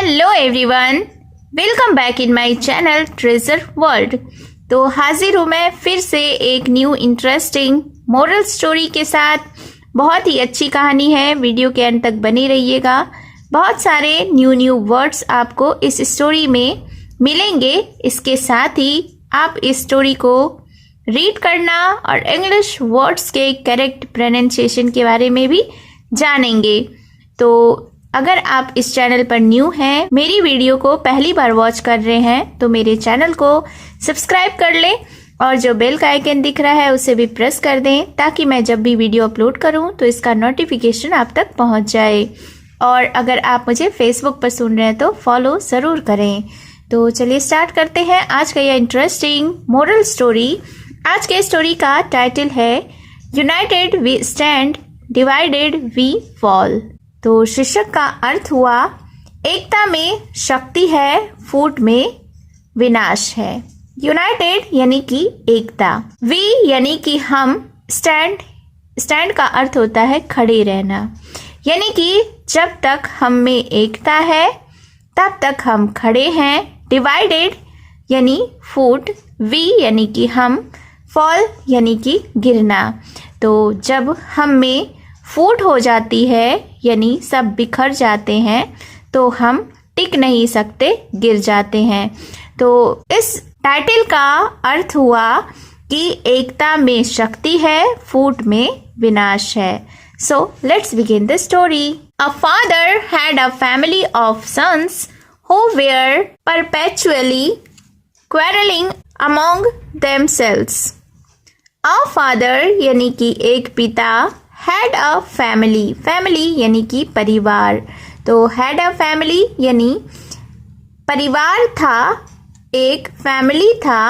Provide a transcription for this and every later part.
Hello everyone, welcome back in my channel treasure world. तो हाजिर हूँ मैं फिर से एक न्यू इंटरेस्टिंग मोरल स्टोरी के साथ। बहुत ही अच्छी कहानी है, वीडियो के अंत तक बने रहिएगा। बहुत सारे न्यू वर्ड्स आपको इस स्टोरी में मिलेंगे। इसके साथ ही आप इस स्टोरी को रीड करना और इंग्लिश वर्ड्स के करेक्ट प्रोनाउंसिएशन के बारे में भी जानेंगे। तो अगर आप इस चैनल पर न्यू हैं, मेरी वीडियो को पहली बार वॉच कर रहे हैं, तो मेरे चैनल को सब्सक्राइब कर लें और जो बेल का आइकन दिख रहा है उसे भी प्रेस कर दें, ताकि मैं जब भी वीडियो अपलोड करूं तो इसका नोटिफिकेशन आप तक पहुंच जाए। और अगर आप मुझे फेसबुक पर सुन रहे हैं तो फॉलो ज़रूर करें। तो चलिए स्टार्ट करते हैं आज का यह इंटरेस्टिंग मोरल स्टोरी। आज के स्टोरी का टाइटल है united we stand, divided we fall. तो शीर्षक का अर्थ हुआ एकता में शक्ति है, फूट में विनाश है। यूनाइटेड यानी कि एकता, वी यानी कि हम, स्टैंड का अर्थ होता है खड़े रहना, यानी कि जब तक हम में एकता है तब तक हम खड़े हैं। डिवाइडेड यानी फूट, वी यानी कि हम, फॉल यानी कि गिरना। तो जब हम में फूट हो जाती है यानी सब बिखर जाते हैं तो हम टिक नहीं सकते, गिर जाते हैं। तो इस टाइटल का अर्थ हुआ कि एकता में शक्ति है, फूट में विनाश है। So let's begin the story. A father had a family of sons who were perpetually quarrelling among themselves. A father यानी कि एक पिता, हैड अ फैमिली, फैमिली यानी कि परिवार। तो हैड अ फैमिली यानी परिवार था, एक फैमिली था।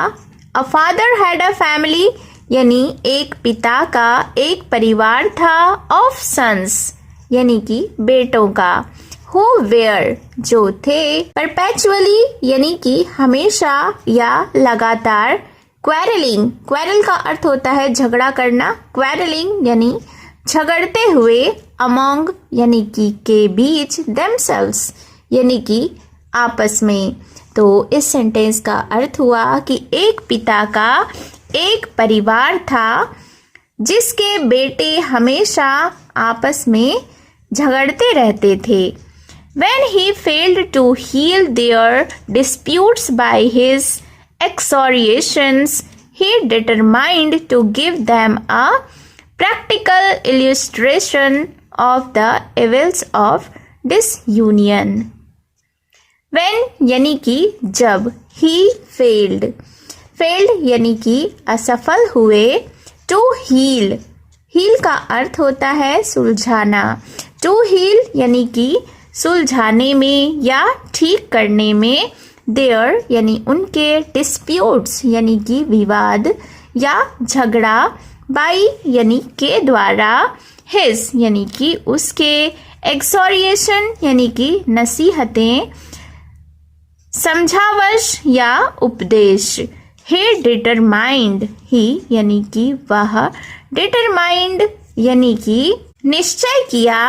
अ फादर हैड अ फैमिली यानी एक पिता का एक परिवार था। ऑफ सन्स यानी कि बेटों का। हु वेयर जो थे। परपेचुअली यानी कि हमेशा या लगातार। क्वेरलिंग, क्वेरल का अर्थ होता है झगड़ा करना, क्वेरलिंग यानी झगड़ते हुए। अमोंग यानी कि के बीच। देमसेल्व्स यानी कि आपस में। तो इस सेंटेंस का अर्थ हुआ कि एक पिता का एक परिवार था जिसके बेटे हमेशा आपस में झगड़ते रहते थे। When he failed to heal their disputes by his exhortations, he determined to give them a practical illustration of the evils of disunion. When यानी कि जब, he failed, failed यानी कि असफल हुए। to heal, heal का अर्थ होता है सुलझाना। to heal यानी कि सुलझाने में या ठीक करने में। their यानी उनके, disputes यानी कि विवाद या झगड़ा, by यानी के द्वारा, his यानी कि उसके, exhortation यानी कि नसीहतें, समझावश या उपदेश। he determined, he यानी कि वह, determined यानी कि निश्चय किया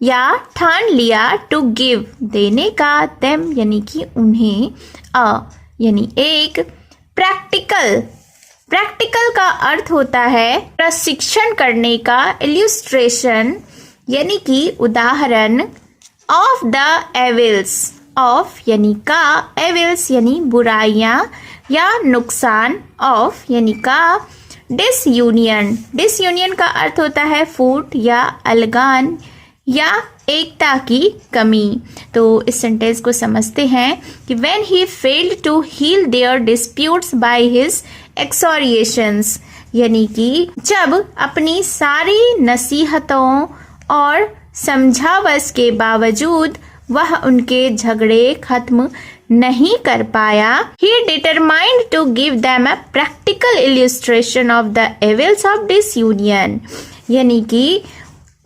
या ठान लिया। to give देने का। them यानी कि उन्हें। a यानी एक। practical, प्रैक्टिकल का अर्थ होता है प्रशिक्षण करने का, इल्यूस्ट्रेशन यानी कि उदाहरण। ऑफ द एविल्स, ऑफ यानी का, एविल्स यानी बुराइयां या नुकसान। ऑफ यानी का। डिसयूनियन, डिसयूनियन का अर्थ होता है फूट या अलगान या एकता की कमी। तो इस सेंटेंस को समझते हैं कि when he failed to heal their disputes by his exhortations, यानी कि जब अपनी सारी नसीहतों और समझावश के बावजूद वह उनके झगड़े खत्म नहीं कर पाया। he determined to give them a practical illustration of the evils of disunion, यानी कि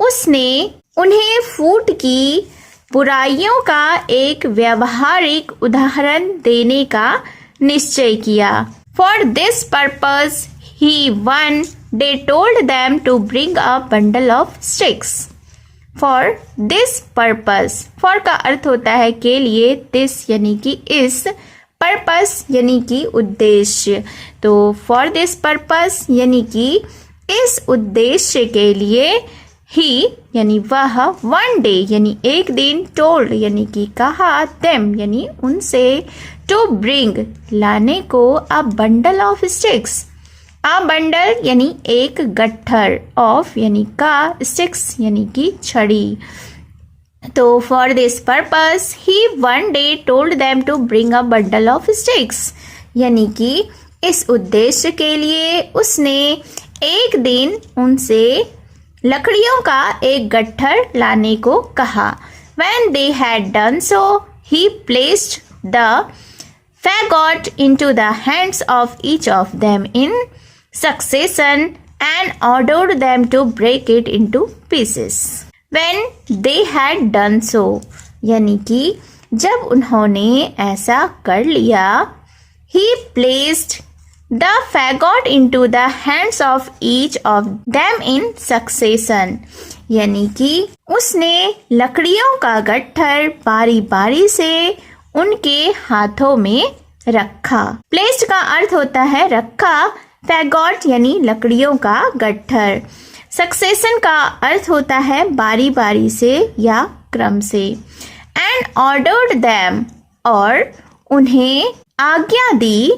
उसने उन्हें फूट की बुराइयों का एक व्यवहारिक उदाहरण देने का निश्चय किया। For this purpose, he one day told them to bring a bundle of sticks. For this purpose, for का अर्थ होता है के लिए, दिस यानी कि इस, पर्पस यानी कि उद्देश्य। तो फॉर दिस पर्पस यानी कि इस उद्देश्य के लिए, ही यानी वह, वन डे यानी एक दिन, टोल्ड यानी कि कहा, देम यानी उनसे, टू ब्रिंग लाने को, अ bundle of sticks, a bundle यानी एक गट्ठर, ऑफ यानी का, स्टिक्स यानी कि छड़ी। तो for this purpose he one day told them to bring a bundle of sticks, यानी कि इस उद्देश्य के लिए उसने एक दिन उनसे लकड़ियों का एक गट्ठर लाने को कहा। When they had done so, he placed the fagot into the hands of each of them in succession and ordered them to break it into pieces. When they had done so, यानी कि जब उन्होंने ऐसा कर लिया, he placed the fagot into the hands of each of them in succession, यानी कि उसने लकड़ियों का गट्ठर बारी बारी से उनके हाथों में रखा। प्लेस्ड का अर्थ होता है रखा, फैगॉट यानी लकड़ियों का गट्ठर। सक्सेशन का अर्थ होता है बारी बारी से या क्रम से। एंड ऑर्डर्ड देम, और उन्हें आज्ञा दी,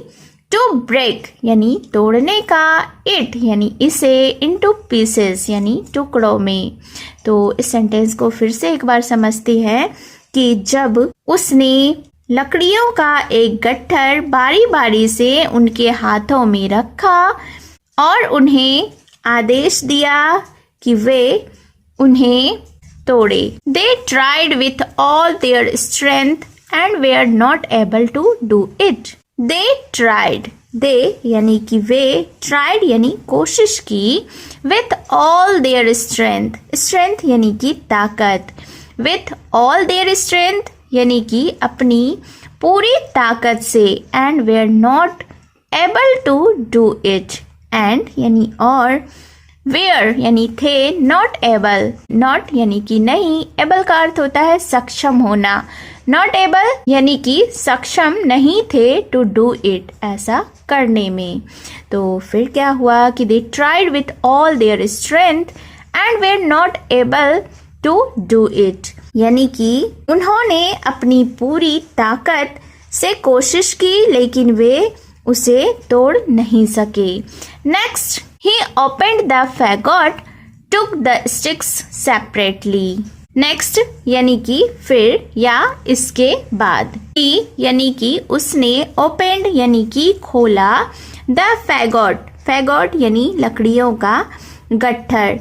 टू ब्रेक यानी तोड़ने का, इट यानी इसे, इनटू पीसेस यानी टुकड़ों में। तो इस सेंटेंस को फिर से एक बार समझते हैं कि जब उसने लकड़ियों का एक गट्ठर बारी बारी से उनके हाथों में रखा और उन्हें आदेश दिया कि वे उन्हें तोड़े। They tried with all their strength and were not able to do it. They tried, they यानी कि वे, ट्राइड यानी कोशिश की, with all their strength, strength यानी कि ताकत, विथ ऑल देयर स्ट्रेंथ यानी कि अपनी पूरी ताकत से, and were not able to do it, and यानी और, वेयर यानी थे, नॉट एबल, नॉट यानी कि नहीं, एबल का अर्थ होता है सक्षम होना, नॉट एबल यानी कि सक्षम नहीं थे, टू डू इट ऐसा करने में। तो फिर क्या हुआ कि they tried with all their strength and were not able to do it, यानी कि उन्होंने अपनी पूरी ताकत से कोशिश की लेकिन वे उसे तोड़ नहीं सके। Next, he opened the faggot, took the sticks separately. Next यानी कि फिर या इसके बाद। ही यानी कि उसने, ओपेंड यानी कि खोला, द फैगॉट, फैगॉट यानी लकड़ियों का गट्ठर,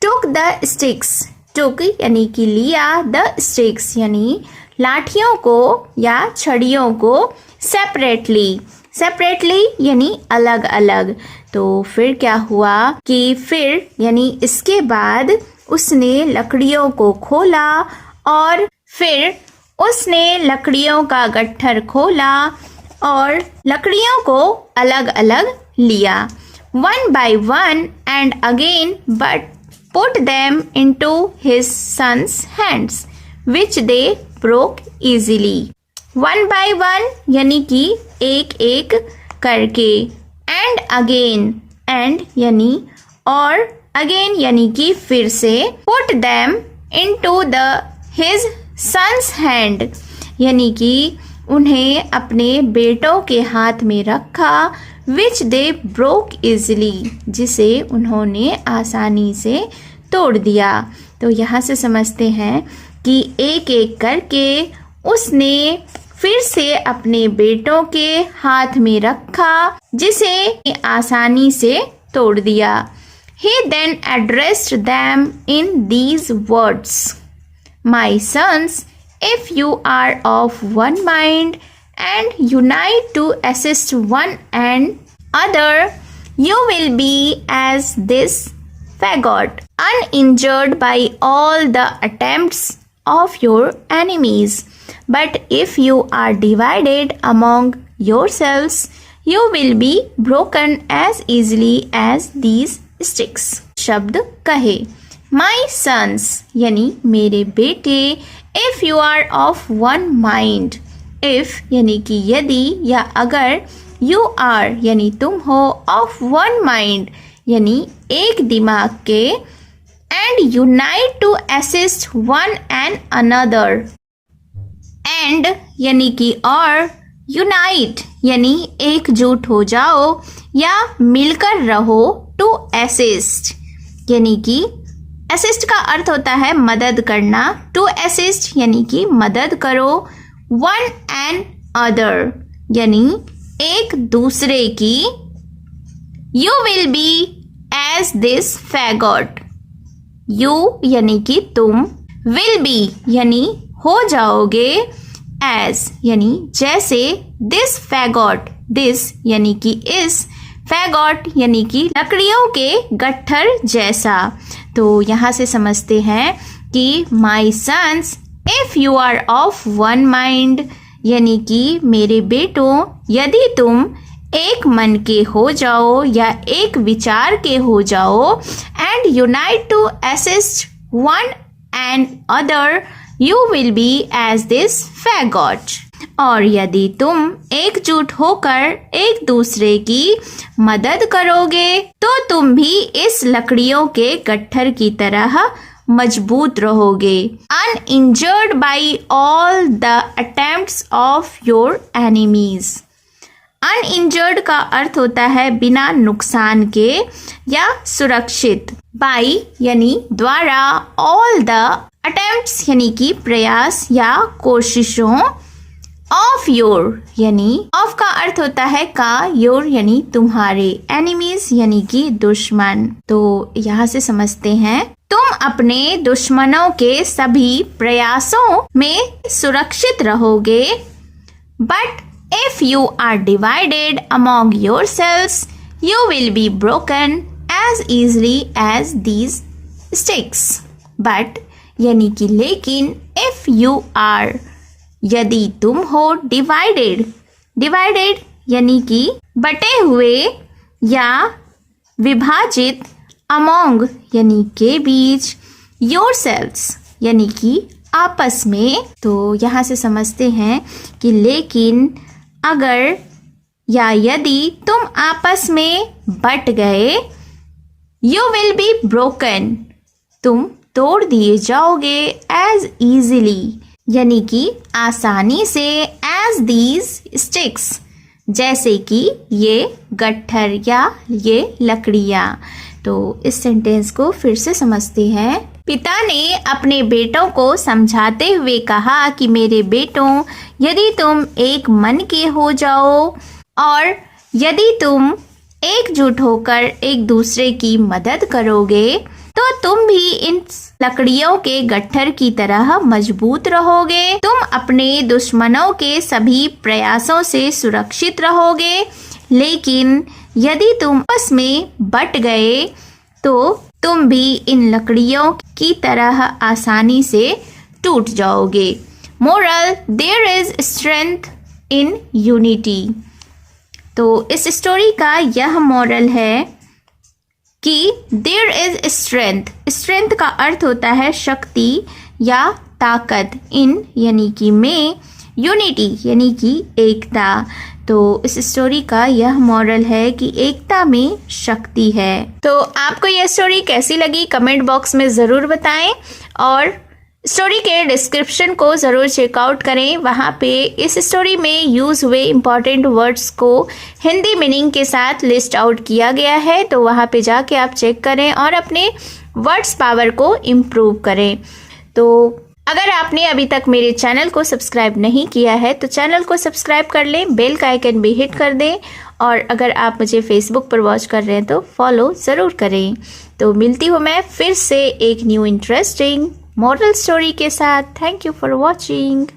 टुक द स्टिक्स, टुक यानी कि लिया, द स्टिक्स यानी लाठियों को या छड़ियों को, सेपरेटली, सेपरेटली यानी अलग अलग। तो फिर क्या हुआ कि फिर यानी इसके बाद उसने लकड़ियों को खोला और फिर उसने लकड़ियों का गट्ठर खोला और लकड़ियों को अलग अलग लिया, one by one and again, but put them into his sons hands which they broke easily. One by one यानी कि एक एक करके, एंड अगेन, एंड यानी और, अगेन यानी कि फिर से, put them into the his sons hand यानी कि उन्हें अपने बेटों के हाथ में रखा, विच दे ब्रोक इजली जिसे उन्होंने आसानी से तोड़ दिया। तो यहाँ से समझते हैं कि एक एक करके उसने फिर से अपने बेटों के हाथ में रखा जिसे आसानी से तोड़ दिया। He then addressed them in these words, My sons, if you are of one mind and unite to assist one and other, you will be as this faggot, uninjured by all the attempts of your enemies. But if you are divided among yourselves, you will be broken as easily as these sticks. शब्द कहे my sons यानी मेरे बेटे, if you are of one mind, if यानी कि यदि या अगर, यू आर यानी तुम हो, ऑफ वन माइंड यानी एक दिमाग के, and unite to assist one and another, and यानी कि और, यूनाइट यानी एकजुट हो जाओ या मिलकर रहो, टू असिस्ट यानी कि असिस्ट का अर्थ होता है मदद करना, टू असिस्ट यानी कि मदद करो, वन एंड अदर यानी एक दूसरे की, you will be as this faggot, you यानी कि तुम, विल बी यानी हो जाओगे, एज यानी जैसे, दिस फैगॉट, दिस यानी कि इस, फैगॉट यानी कि लकड़ियों के गट्ठर जैसा। तो यहाँ से समझते हैं कि my sons, if you are of one mind यानी कि मेरे बेटों, यदि तुम एक मन के हो जाओ या एक विचार के हो जाओ, and unite to assist one and other, you will be as this faggot, और यदि तुम एकजुट होकर एक दूसरे की मदद करोगे तो तुम भी इस लकड़ियों के गट्ठर की तरह मजबूत रहोगे, uninjured by all the attempts of your enemies. Uninjured का अर्थ होता है बिना नुकसान के या सुरक्षित, बाई यानी द्वारा, ऑल द अटेम्प्ट्स यानी कि प्रयास या कोशिशों, ऑफ योर यानी ऑफ का अर्थ होता है का, योर यानी तुम्हारे, एनिमीज यानी कि दुश्मन। तो यहाँ से समझते हैं तुम अपने दुश्मनों के सभी प्रयासों में सुरक्षित रहोगे, but if you are divided among yourselves you will be broken as easily as these sticks. But यानी कि लेकिन, इफ यू आर यदि तुम हो, डिवाइडेड, डिवाइडेड यानी कि बटे हुए या विभाजित, अमोंग यानी के बीच, योरसेल्व्स यानी कि आपस में। तो यहाँ से समझते हैं कि लेकिन, अगर या यदि तुम आपस में बट गए, यू विल बी ब्रोकन तुम तोड़ दिए जाओगे, एज इजीली यानी कि आसानी से, एज दीज स्टिक्स जैसे कि ये गट्ठर या ये लकड़ियाँ। तो इस सेंटेंस को फिर से समझते हैं। पिता ने अपने बेटों को समझाते हुए कहा कि मेरे बेटों, यदि तुम एक मन के हो जाओ और यदि तुम एकजुट होकर एक दूसरे की मदद करोगे तो तुम भी इन लकड़ियों के गट्ठर की तरह मजबूत रहोगे, तुम अपने दुश्मनों के सभी प्रयासों से सुरक्षित रहोगे, लेकिन यदि तुम आपस में बट गए तो तुम भी इन लकड़ियों की तरह आसानी से टूट जाओगे। Moral, there is strength in unity. तो इस स्टोरी का यह मोरल है कि देयर इज स्ट्रेंथ। स्ट्रेंथ का अर्थ होता है शक्ति या ताकत, इन यानी कि में, यूनिटी यानी कि एकता। तो इस स्टोरी का यह मॉरल है कि एकता में शक्ति है। तो आपको यह स्टोरी कैसी लगी कमेंट बॉक्स में ज़रूर बताएं और स्टोरी के डिस्क्रिप्शन को ज़रूर चेकआउट करें। वहाँ पे इस स्टोरी में यूज़ हुए इम्पॉर्टेंट वर्ड्स को हिंदी मीनिंग के साथ लिस्ट आउट किया गया है, तो वहाँ पे जाके आप चेक करें और अपने वर्ड्स पावर को इम्प्रूव करें। तो अगर आपने अभी तक मेरे चैनल को सब्सक्राइब नहीं किया है तो चैनल को सब्सक्राइब कर लें, बेल का आइकन भी हिट कर दें और अगर आप मुझे फेसबुक पर वॉच कर रहे हैं तो फॉलो ज़रूर करें। तो मिलती हूँ मैं फिर से एक न्यू इंटरेस्टिंग मॉरल स्टोरी के साथ। Thank you for watching.